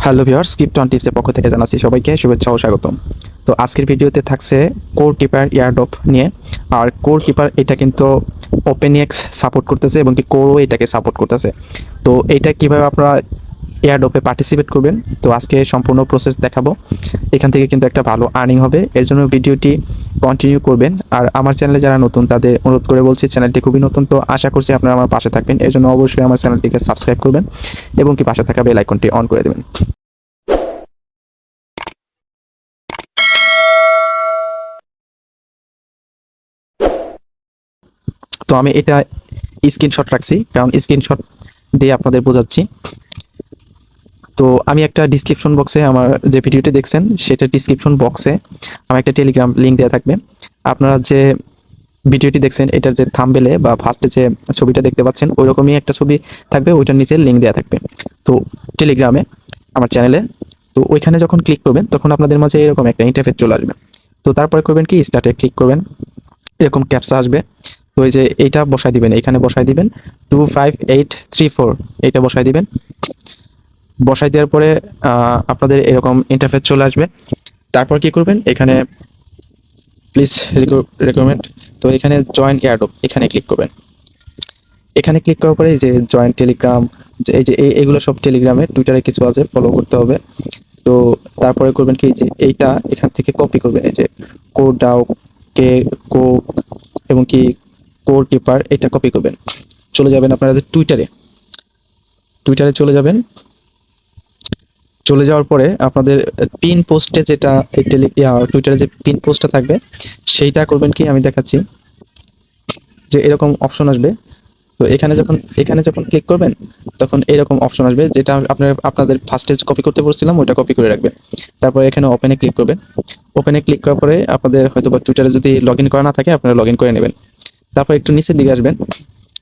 Hello viewers, script on টিপসের পক্ষ থেকে জানাচ্ছি সবাইকে শুভেচ্ছা ও স্বাগতম। তো আজকের ভিডিওতে থাকছে কোর কিপার এয়ারড্রপ নিয়ে। আর কোর কিপার এটা কিন্তু ওপেনএক্স সাপোর্ট করতেছে এবং কি কোরও এটাকে সাপোর্ট করতেছে। তো এটা কিভাবে আপনারা এয়ারড্রপে পার্টিসিপেট করবেন, তো আজকে সম্পূর্ণ প্রসেস দেখাবো। এখান থেকে কিন্তু একটা ভালো আর্নিং হবে, এর জন্য ভিডিওটি কন্টিনিউ করবেন। আর আমার চ্যানেলে যারা নতুন তাদের অনুরোধ করে বলছি, চ্যানেলটি খুবই নতুন, তো আশা করছি আপনারা আমার পাশে থাকবেন। এর জন্য অবশ্যই আমার চ্যানেলটিকে সাবস্ক্রাইব করবেন এবং কি পাশে থাকা বেল আইকনটি অন করে দেবেন। তো আমি এটা স্ক্রিনশট রাখছি, কারণ স্ক্রিনশট দিয়ে আপনাদের বোঝাচ্ছি। তো আমি একটা ডিসক্রিপশন বক্সে, আমার যে ভিডিওটি দেখছেন সেটা ডিসক্রিপশন বক্সে আমার একটা টেলিগ্রাম লিঙ্ক দেওয়া থাকবে। আপনারা যে ভিডিওটি দেখছেন এটার যে থাম্বনেলে বা ফার্স্টে যে ছবিটা দেখতে পাচ্ছেন ওই রকমই একটা ছবি থাকবে, ওইটার নিচে লিঙ্ক দেওয়া থাকবে। তো টেলিগ্রামে আমার চ্যানেলে, তো ওইখানে যখন ক্লিক করবেন তখন আপনাদের মাঝে এরকম একটা ইন্টারফেস চলে আসবে। তো তারপরে করবেন কি, স্টার্টে ক্লিক করবেন, এরকম ক্যাপচা আসবে। তো এই যে এইটা বসাই দিবেন, এখানে বসাই দিবেন 25834, এইটা বসাই দিবেন। বসাই দেওয়ার পরে আপনাদের এরকম ইন্টারফেস চলে আসবে। তারপর কি করবেন, এখানে প্লিজ রেকমেন্ড, তো এখানে জয়েন এয়ারড্রপ এখানে ক্লিক করবেন। এখানে ক্লিক করার পরে এই যে জয়েন টেলিগ্রাম, এই যে এগুলো সব টেলিগ্রামে টুইটারে কিছু আছে, ফলো করতে হবে। তো তারপরে করবেন কি, যে এইটা এখান থেকে কপি করবেন, এই যে কোড ডাও কে কো এবং কি কোর কিপার, এটা কপি করবেন। চলে যাবেন আপনাদের টুইটারে, টুইটারে চলে যাবেন। চলে যাওয়ার পরে আপনাদের পিন পোস্টে যেটা টুইটারে যে পিন পোস্টটা থাকবে সেইটা করবেন কি, আমি দেখাচ্ছি। যে এরকম অপশন আসবে, তো এখানে যখন ক্লিক করবেন তখন এরকম অপশন আসবে, যেটা আপনাদের ফার্স্টে কপি করতে বলছিলাম ওইটা কপি করে রাখবেন। তারপর এখানে ওপেনে ক্লিক করবেন। ওপেনে ক্লিক করার পরে আপনাদের হয়তো বা টুইটারে যদি লগ ইন করা না থাকে আপনারা লগ ইন করে নেবেন। তারপর একটু নিচের দিকে আসবেন,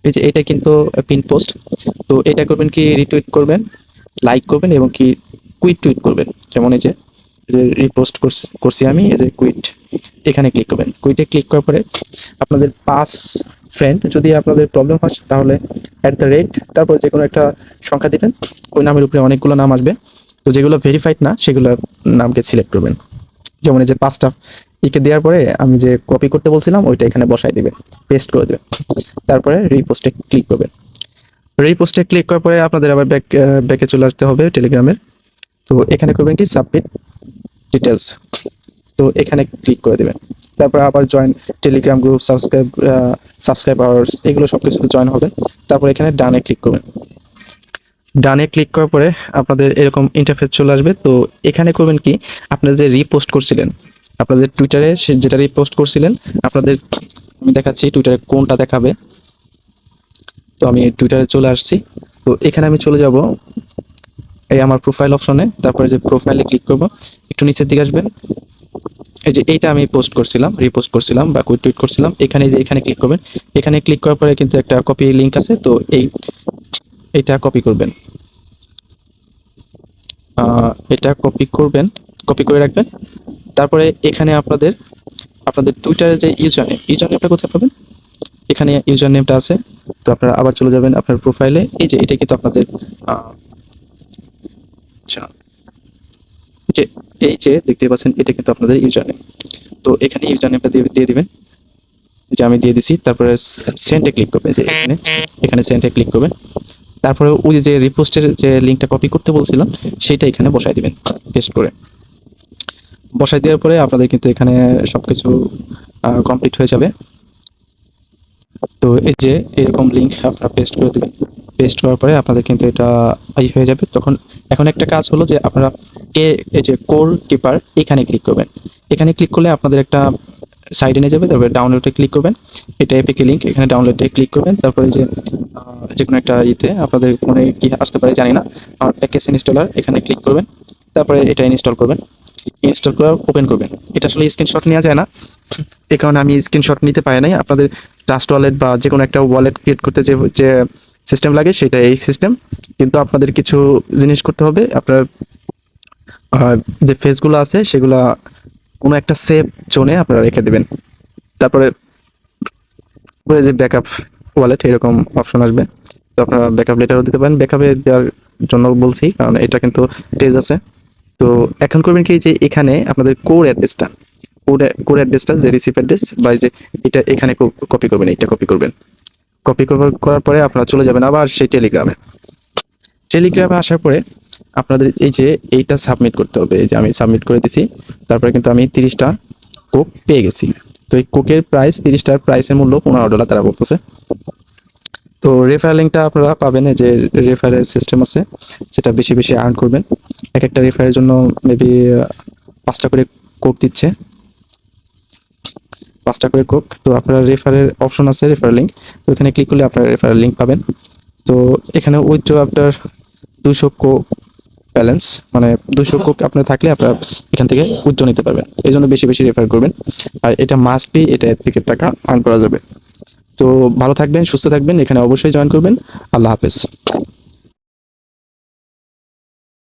এই যে এটা কিন্তু পিন পোস্ট, তো এটা করবেন কি, রিটুইট করবেন, লাইক করবেন এবং কি কুইট টুইট করবেন। যেমন এই যে রিপোস্ট করছি আমি, এই যে কুইট, এখানে ক্লিক করবেন। কুইটে ক্লিক করার পরে আপনাদের 5 ফ্রেন্ড যদি আপনাদের প্রবলেম হয় তাহলে @ তারপর যে কোনো একটা সংখ্যা দিবেন, ওই নামের উপরে অনেকগুলো নাম আসবে। তো যেগুলো ভেরিফাইড না সেগুলো নামকে সিলেক্ট করবেন। যেমন এই যে 5টা ইকে দেওয়ার পরে আমি যে কপি করতে বলছিলাম ওইটা এখানে বসাই দিবেন, পেস্ট করে দেবেন। তারপরে রিপোস্টে ক্লিক করবেন। রিপোস্টে ক্লিক করার পরে আপনাদের আবার ব্যাকে চলে আসতে হবে টেলিগ্রামের। তো এখানে করবেন কি, সাবমিট ডিটেলস, তো এখানে ক্লিক করে দেবেন। তারপর আবার join Telegram group, subscribe hours, এগুলো সব কিছুতে জয়েন হবেন। তারপর এখানে ডানে ক্লিক করবেন। ডানে ক্লিক করার পরে আপনাদের এরকম ইন্টারফেস চলে আসবে। তো এখানে করবেন কি, আপনারা যে রিপোস্ট করছিলেন, আপনাদের টুইটারে যেটা রিপোস্ট করছিলেন আপনাদের, আমি দেখাচ্ছি টুইটারে কোনটা দেখাবে। তো আমি টুইটারে চলে আসছি। তো এখানে আমি চলে যাব এই আমার প্রোফাইল অপশনে, তারপরে যে প্রোফাইলে ক্লিক করব, একটু নিচের দিকে আসবেন। এই যে এইটা আমি পোস্ট করছিলাম, রিপোস্ট করছিলাম বা টুইট করছিলাম, এখানে যে এখানে ক্লিক করবেন। এখানে ক্লিক করার পরে কিন্তু একটা কপি লিংক আছে, তো এইটা কপি করবেন। এটা কপি করবেন, কপি করে রাখবেন। তারপরে এখানে আপনাদের টুইটারের যে ইউজার নেমটা কোথায় পাবেন, এখানে ইউজার নেমটা আছে। তো আপনারা আবার চলে যাবেন আপনার প্রোফাইলে, এই যে এটা কিন্তু আপনাদের আচ্ছা, যে এই যে দেখতে পাচ্ছেন এটা কিন্তু আপনাদের ইউজার নেম। তো এখানে ইউজার নেমটা দিয়ে দিবেন, যে আমি দিয়ে দিছি। তারপরে সেন্ডে ক্লিক করবেন, যে এখানে সেন্ডে ক্লিক করবেন। তারপরে ওই যে রিপোস্টের যে লিঙ্কটা কপি করতে বলছিলাম সেটা এখানে বসাই দিবেন, পেস্ট করে। বসাই দেওয়ার পরে আপনাদের কিন্তু এখানে সবকিছু কমপ্লিট হয়ে যাবে। তো এই যে এরকম লিঙ্ক আপনারা পেস্ট করে দেবেন। পেস্ট করার পরে আপনাদের কিন্তু এটা হয়ে যাবে। তখন এখন একটা কাজ হলো যে আপনারা এই যে কোর কিপার এখানে ক্লিক করবেন। এখানে ক্লিক করলে আপনাদের একটা সাইডে নিয়ে যাবে, তারপরে ডাউনলোডে ক্লিক করবেন। এটা এপিকে লিঙ্ক, এখানে ডাউনলোডে ক্লিক করবেন। তারপরে যে কোনো একটা আপনাদের ফোনে কি আসতে পারে জানি না, আমার প্যাকেজ ইনস্টলার, এখানে ক্লিক করবেন। তারপরে এটা ইনস্টল করবেন। ইনস্টল করে ওপেন করবেন। এটা আসলে স্ক্রিনশট নেওয়া যায় না, এই কারণে আমি স্ক্রিনশট নিতে পারি নাই। আপনাদের ট্রাস্ট ওয়ালেট বা যে কোনো একটা ওয়ালেট ক্রিয়েট করতে যে সিস্টেম লাগে সেটা এই সিস্টেম। কিন্তু আপনাদের কিছু জিনিস করতে হবে, আপনার যে ফেসগুলো আছে সেগুলা কোনো একটা সেভ জোনে আপনারা রেখে দেবেন। তারপরে যে ব্যাকআপ ওয়ালেট এরকম অপশন আসবে, তো আপনারা ব্যাকআপ লেটারও দিতে পারেন। ব্যাকআপে দেওয়ার জন্য বলছি, কারণ এটা কিন্তু পেজ আছে। তো এখন করবেন কি, যে এখানে আপনাদের কোর অ্যাড্রেসটা, কোর অ্যাড্রেসটা যে রিসিভ অ্যাড্রেস বা যে এটা এখানে কপি করবেন, এটা কপি করবেন। কপি করার পরে আপনারা চলে যাবেন আবার সেই টেলিগ্রামে। টেলিগ্রামে আসার পরে আপনাদের এই যে এইটা সাবমিট করতে হবে। এই যে আমি সাবমিট করে দিছি, তারপরে কিন্তু আমি 30টা কোক পেয়ে গেছি। তো এই কোকের প্রাইস 30টার প্রাইসের মূল্য $15 তারা বলতেছে। তো রেফারেল লিঙ্কটা আপনারা পাবেন, যে রেফারেল সিস্টেম আছে, যেটা বেশি বেশি আর্ন করবেন। এক একটা রেফারের জন্য মেবি 5টা করে কোক দিচ্ছে, 5টা করে কোক। তো আপনারা রেফারের অপশন আছে, রেফারেল লিঙ্ক, তো এখানে ক্লিক করলে আপনারা রেফারেল লিঙ্ক পাবেন। তো এখানে উইথড্র আপনার 200 কোক ব্যালেন্স, মানে 200 কোক আপনার থাকলে আপনারা এখান থেকে উইথড্র নিতে পারবেন। এই জন্য বেশি বেশি রেফার করবেন, আর এটা মাস্ট বি, এটা থেকে টাকা আর্ন করা যাবে। তো ভালো থাকবেন, সুস্থ থাকবেন, এখানে অবশ্যই জয়েন করবেন। আল্লাহ হাফেজ।